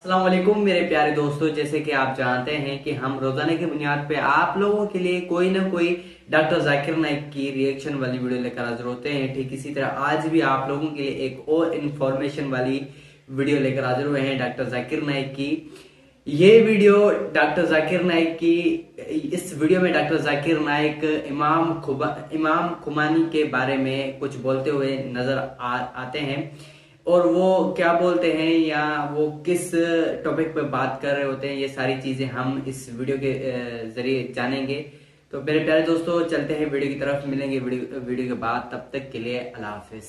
अस्सलाम वालेकुम मेरे प्यारे दोस्तों, जैसे कि आप जानते हैं कि हम रोजाना की बुनियाद पे आप लोगों के लिए कोई ना कोई डॉक्टर जाकिर नाइक की रिएक्शन वाली वीडियो लेकर हाजिर होते हैं। ठीक इसी तरह आज भी आप लोगों के लिए एक और इन्फॉर्मेशन वाली वीडियो लेकर हाजिर हुए हैं डॉक्टर जाकिर नाइक की। ये वीडियो डॉक्टर जाकिर नाइक की, इस वीडियो में डॉक्टर जाकिर नाइक इमाम खुमानी के बारे में कुछ बोलते हुए नजर आते हैं और वो क्या बोलते हैं या वो किस टॉपिक पे बात कर रहे होते हैं, ये सारी चीजें हम इस वीडियो के जरिए जानेंगे। तो मेरे प्यारे दोस्तों चलते हैं वीडियो की तरफ, मिलेंगे वीडियो के बाद। तब तक के लिए अल्लाह हाफिज।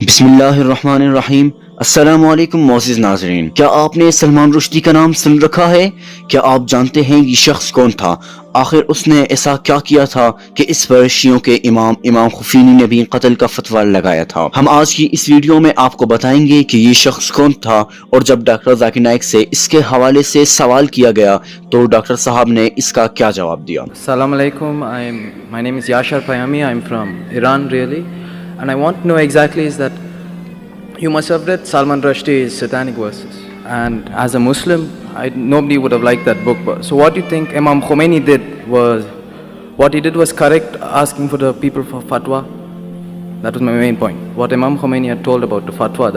बिस्मिल्लाहिर्रहमानिर्रहीम। अस्सलाम वालेकुम मोअज़्ज़िज़ नाज़रीन, क्या आपने सलमान रुश्दी का नाम सुन रखा है? क्या आप जानते हैं ये शख्स कौन था? आखिर उसने ऐसा क्या किया था कि इस पर शियों के इमाम खुफीनी ने भी कत्ल का फतवा लगाया था? हम आज की इस वीडियो में आपको बताएंगे कि ये शख्स कौन था, और जब डॉक्टर जाकिर नाइक से इसके हवाले से सवाल किया गया तो डॉक्टर साहब ने इसका क्या जवाब दिया। Assalamu alaikum. My name is Yashar Payami. I'm from Iran, really, and I want to know exactly is that you must have read Salman Rushdie's Satanic Verses, and as a Muslim, nobody would have liked that book. So, what do you think Imam Khomeini did was correct, asking for the people for fatwa? That was my main point. What Imam Khomeini had told about the fatwa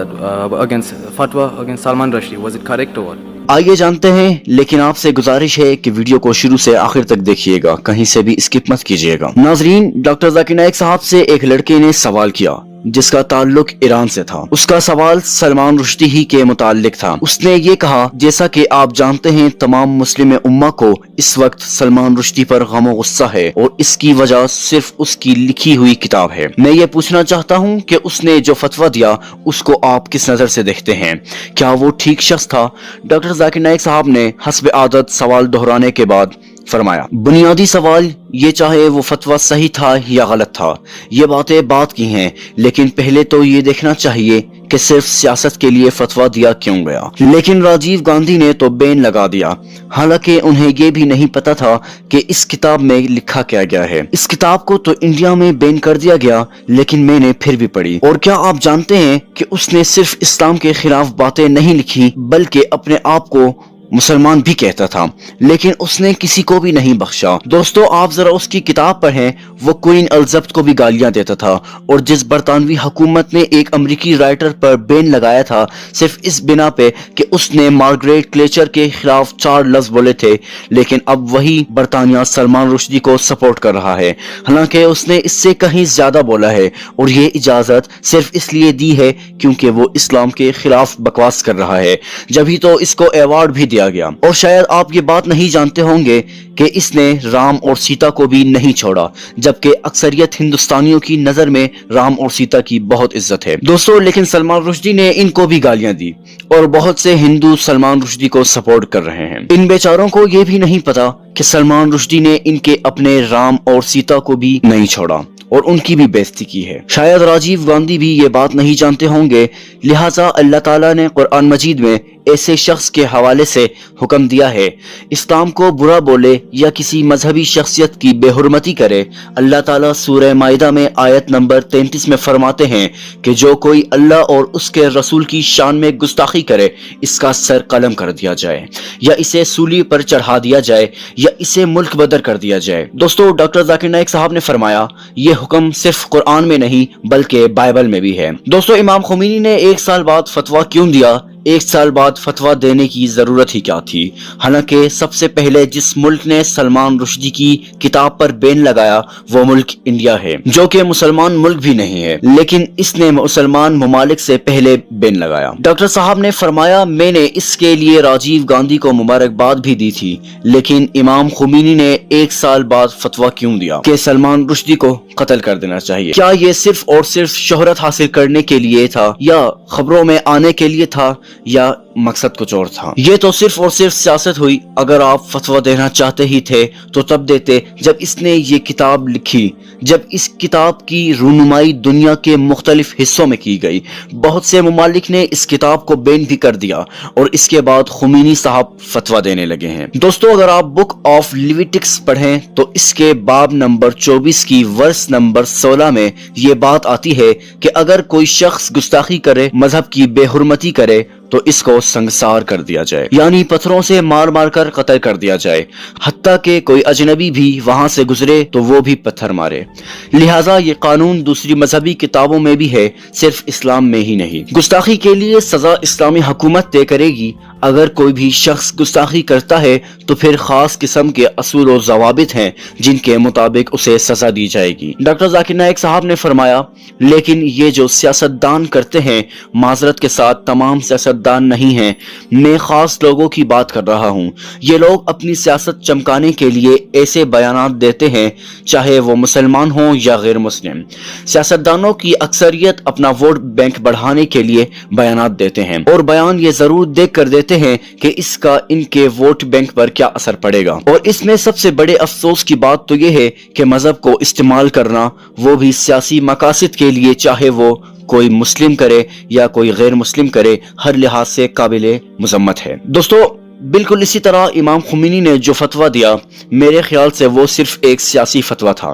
against Salman Rushdie, was it correct or what? आइए जानते हैं, लेकिन आपसे गुजारिश है कि video को शुरू से आखिर तक देखिएगा, कहीं से भी स्किप मत कीजिएगा। नाजरीन, डॉक्टर जाकिर नाइक साहब से एक लड़के ने सवाल किया जिसका ताल्लुक ईरान से था। उसका सवाल सलमान रुश्दी ही के मुताल्लिक था। उसने ये कहा, जैसा कि आप जानते हैं तमाम मुस्लिम उम्मा को इस वक्त सलमान रुश्दी पर गम और गुस्सा है, और इसकी वजह सिर्फ उसकी लिखी हुई किताब है। मैं ये पूछना चाहता हूँ कि उसने जो फतवा दिया उसको आप किस नजर से देखते हैं? क्या वो ठीक शख्स था? डॉक्टर जाकिर नाइक साहब ने हस्ब आदत सवाल दोहराने के बाद फरमाया, बुनियादी सवाल ये, चाहे वो फतवा सही था या गलत था, ये बातें बात की हैं, लेकिन पहले तो ये देखना चाहिए कि सिर्फ सियासत के लिए फतवा दिया क्यों गया। लेकिन राजीव गांधी ने तो बैन लगा दिया, हालांकि उन्हें ये भी नहीं पता था कि इस किताब में लिखा क्या गया है। इस किताब को तो इंडिया में बैन कर दिया गया, लेकिन मैंने फिर भी पढ़ी। और क्या आप जानते हैं कि उसने सिर्फ इस्लाम के खिलाफ बातें नहीं लिखी, बल्कि अपने आप को मुसलमान भी कहता था, लेकिन उसने किसी को भी नहीं बख्शा। दोस्तों, आप जरा उसकी किताब पढ़ें। वो क्वीन एलिजाबेथ को भी गालियां देता था, और जिस बरतानवी हुकूमत ने एक अमेरिकी राइटर पर बैन लगाया था सिर्फ इस बिना पे कि उसने मार्गरेट क्लेचर के खिलाफ 4 लफ्ज बोले थे, लेकिन अब वही बरतानिया सलमान रुश्दी को सपोर्ट कर रहा है, हालांकि उसने इससे कहीं ज्यादा बोला है, और ये इजाजत सिर्फ इसलिए दी है क्योंकि वो इस्लाम के खिलाफ बकवास कर रहा है। जभी तो इसको अवार्ड भी दिया गया। और शायद आप ये बात नहीं जानते होंगे कि इसने राम और सीता को भी नहीं छोड़ा, जबकि अक्सरियत हिंदुस्तानियों की नजर में राम और सीता की बहुत इज्जत है। दोस्तों, लेकिन सलमान रुश्दी ने इनको भी गालियां दी, और बहुत से हिंदू सलमान रुश्दी को सपोर्ट कर रहे हैं। इन बेचारों को ये भी नहीं पता कि सलमान रुश्दी ने इनके अपने राम और सीता को भी नहीं छोड़ा और उनकी भी बेइज्जती की है। शायद राजीव गांधी भी ये बात नहीं जानते होंगे, लिहाजा अल्लाह ताला ने कुरान मजीद में ऐसे शख्स के हवाले से हुक्म दिया है, इस्लाम को बुरा बोले या किसी मजहबी शख्सियत की बेहुरमती करे। अल्लाह ताला सूरह माइदा में आयत नंबर 33 में फरमाते हैं कि जो कोई अल्लाह और उसके रसूल की शान में गुस्ताखी करे, इसका सर कलम कर दिया जाए, या इसे सूली पर चढ़ा दिया जाए, या इसे मुल्क बदर कर दिया जाए। दोस्तों, डॉक्टर जाकिर नाइक साहब ने फरमाया, ये हुक्म सिर्फ कुरान में नहीं बल्कि बाइबल में भी है। दोस्तों, इमाम खुमैनी ने 1 साल बाद फतवा क्यों दिया? 1 साल बाद फतवा देने की जरूरत ही क्या थी? हालांकि सबसे पहले जिस मुल्क ने सलमान रुश्दी की किताब पर बैन लगाया वो मुल्क इंडिया है, जो कि मुसलमान मुल्क भी नहीं है, लेकिन इसने मुसलमान ममालिक से पहले बैन लगाया। डॉक्टर साहब ने फरमाया, मैंने इसके लिए राजीव गांधी को मुबारकबाद भी दी थी, लेकिन इमाम खुमैनी ने 1 साल बाद फतवा क्यों दिया कि सलमान रुश्दी को कत्ल कर देना चाहिए? क्या ये सिर्फ और सिर्फ शोहरत हासिल करने के लिए था, या खबरों में आने के लिए था, या मकसद कुछ और था। ये तो सिर्फ और सिर्फ सियासत हुई। अगर आप फतवा देना चाहते ही थे तो तब देते जब इसने ये किताब लिखी, जब इस किताब की रूनुमाई दुनिया के मुख्तलिफ हिस्सों में की गई। बहुत से मुमालिक ने इस किताब को बैन भी कर दिया और इसके बाद खुमैनी साहब फतवा देने लगे हैं। दोस्तों, अगर आप बुक ऑफ लिविटिक्स पढ़ें तो इसके बाब नंबर 24 की वर्स नंबर 16 में ये बात आती है कि अगर कोई शख्स गुस्ताखी करे, मजहब की बेहुरमती करे तो इसको संगसार कर दिया जाए, यानी पत्थरों से मार मार कर कत्ल कर दिया जाए। हत्ता कि कोई अजनबी भी वहां से गुजरे तो वो भी पत्थर मारे। लिहाजा ये कानून दूसरी मजहबी किताबों में भी है, सिर्फ इस्लाम में ही नहीं। गुस्ताखी के लिए सजा इस्लामी हुकूमत तय करेगी। अगर कोई भी शख्स गुस्ताखी करता है तो फिर खास किस्म के असूल और ज़वाबित हैं जिनके मुताबिक उसे सजा दी जाएगी। डॉक्टर जाकिर नाइक साहब ने फरमाया, लेकिन ये जो सियासतदान करते हैं, माजरत के साथ तमाम सियासतदान नहीं हैं, मैं खास लोगों की बात कर रहा हूँ। ये लोग अपनी सियासत चमकाने के लिए ऐसे बयानात देते हैं, चाहे वो मुसलमान हो या गैर मुस्लिम। सियासतदानों की अक्सरियत अपना वोट बैंक बढ़ाने के लिए बयानात देते हैं और बयान ये जरूर देख कर देते हैं कि इसका इनके वोट बैंक पर क्या असर पड़ेगा। और इसमें सबसे बड़े अफसोस की बात तो यह है कि मजहब को इस्तेमाल करना, वो भी सियासी मकासद के लिए, चाहे वो कोई मुस्लिम करे या कोई गैर मुस्लिम करे, हर लिहाज से काबिले मुजम्मत है। दोस्तों, बिल्कुल इसी तरह इमाम खुमैनी ने जो फतवा दिया, मेरे ख्याल से वो सिर्फ एक सियासी फतवा था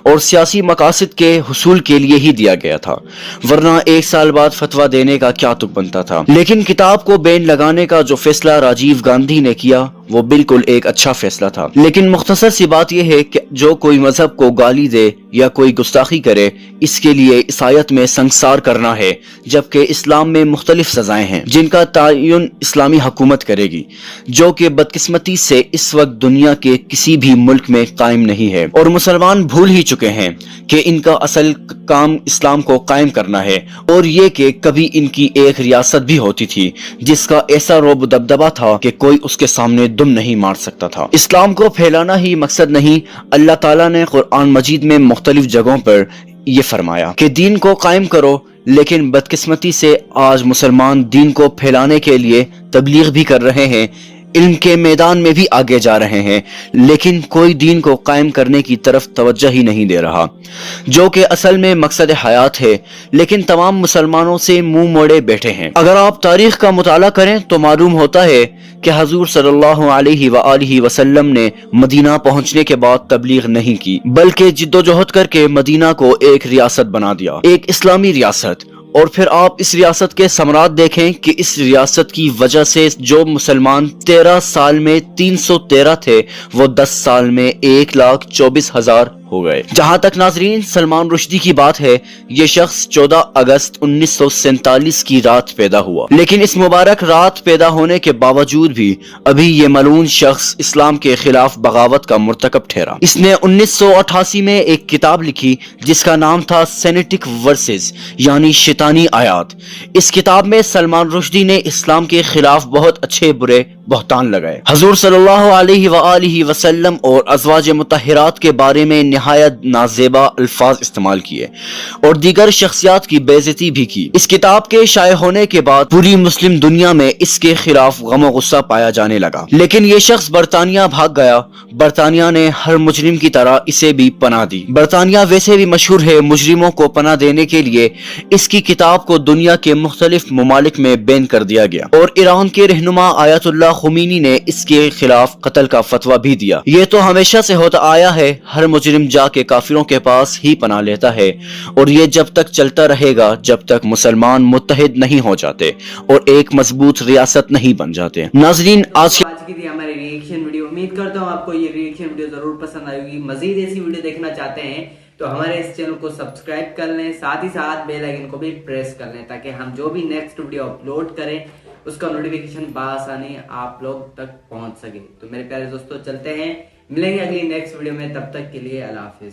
और सियासी मकासद के हुसूल के लिए ही दिया गया था, वरना एक साल बाद फतवा देने का क्या तुक बनता था। लेकिन किताब को बैन लगाने का जो फैसला राजीव गांधी ने किया वो बिल्कुल एक अच्छा फैसला था। लेकिन मुख्तसर सी बात यह है कि जो कोई मजहब को गाली दे या कोई गुस्ताखी करे, इसके लिए इस आयत में संसार करना है, जबकि इस्लाम में मुख्तलिफ सजाएं हैं जिनका तयन इस्लामी हुकूमत करेगी, जो कि बदकिस्मती से इस वक्त दुनिया के किसी भी मुल्क में कायम नहीं है। और मुसलमान भूल ही चुके हैं कि इनका असल काम इस्लाम को कायम करना है, और ये कि कभी इनकी एक रियासत भी होती थी जिसका ऐसा रोब दबदबा था कि कोई उसके सामने दुम नहीं मार सकता था। इस्लाम को फैलाना ही मकसद नहीं। अल्लाह ताला ने कुरान मजीद में मुख्तलिफ जगहों पर यह फरमाया कि दीन को कायम करो, लेकिन बदकिस्मती से आज मुसलमान दीन को फैलाने के लिए तबलीग भी कर रहे हैं, इल्म के मैदान में भी आगे जा रहे हैं, लेकिन कोई दीन को कायम करने की तरफ तवज्जो ही नहीं दे रहा, जो कि असल में मकसद हयात है। लेकिन तमाम मुसलमानों से मुंह मोड़े बैठे हैं। अगर आप तारीख का मुताला करें तो मालूम होता है कि हजूर सल्लल्लाहु अलैहि वसल्लम ने मदीना पहुंचने के बाद तबलीग नहीं की, बल्कि जिद्दोजहद करके मदीना को एक रियासत बना दिया, एक इस्लामी रियासत। और फिर आप इस रियासत के समरात देखें कि इस रियासत की वजह से जो मुसलमान 13 साल में 313 थे, वो 10 साल में 1,24,000 हो गए। जहां तक नाजरीन सलमान रुश्दी की बात है, ये शख्स 14 अगस्त 1947 की रात पैदा हुआ, लेकिन इस मुबारक रात पैदा होने के बावजूद भी अभी ये मलून शख्स इस्लाम के खिलाफ बगावत का मुर्तकब ठहरा। इसने 1988 में एक किताब लिखी जिसका नाम था सेनेटिक वर्सेस, यानी शैतानी आयात। इस किताब में सलमान रुश्दी ने इस्लाम के खिलाफ बहुत अच्छे बुरे बहतान लगाए, हजूर सल्लल्लाहु अलैहि वसल्लम और अज़वाज मुतहरात के बारे में निहायत नाजेबा अल्फाज इस्तेमाल किए और दीगर शख्सियात की बेइज्जती भी की। इस किताब के शाये होने के बाद पूरी मुस्लिम दुनिया में इसके खिलाफ गम गुस्सा पाया जाने लगा, लेकिन ये शख्स बरतानिया भाग गया। बरतानिया ने हर मुजरिम की तरह इसे भी पनाह दी। बरतानिया वैसे भी मशहूर है मुजरिमों को पनाह देने के लिए। इसकी किताब को दुनिया के मुख्तलिफ ममालिक में बैन कर दिया गया और ईरान के रहनुमा आयतुल्लाह खुमैनी ने इसके खिलाफ कत्ल का फतवा भी दिया। ये तो हमेशा से होता आया है, हर मुजरिम जाके काफिरों के पास ही पनाह लेता है, और ये जब तक चलता रहेगा जब तक मुसलमान मुत्तहिद नहीं हो जाते और एक मजबूत रियासत नहीं बन जाते। नाजरीन, आज की थी हमारी रिएक्शन वीडियो। उम्मीद करता हूँ आपको ये रिएक्शन वीडियो जरूर पसंद आएगी। मजीद ऐसी वीडियो देखना चाहते हैं तो हमारे इस चैनल को सब्सक्राइब कर लें, साथ ही साथ बेल आइकन को भी प्रेस कर लें, ताकि हम जो भी नेक्स्ट वीडियो अपलोड करें उसका नोटिफिकेशन बआसानी आप लोग तक पहुंच सके। तो मेरे प्यारे दोस्तों, चलते हैं, मिलेंगे अगली नेक्स्ट वीडियो में। तब तक के लिए अल्लाह हाफिज।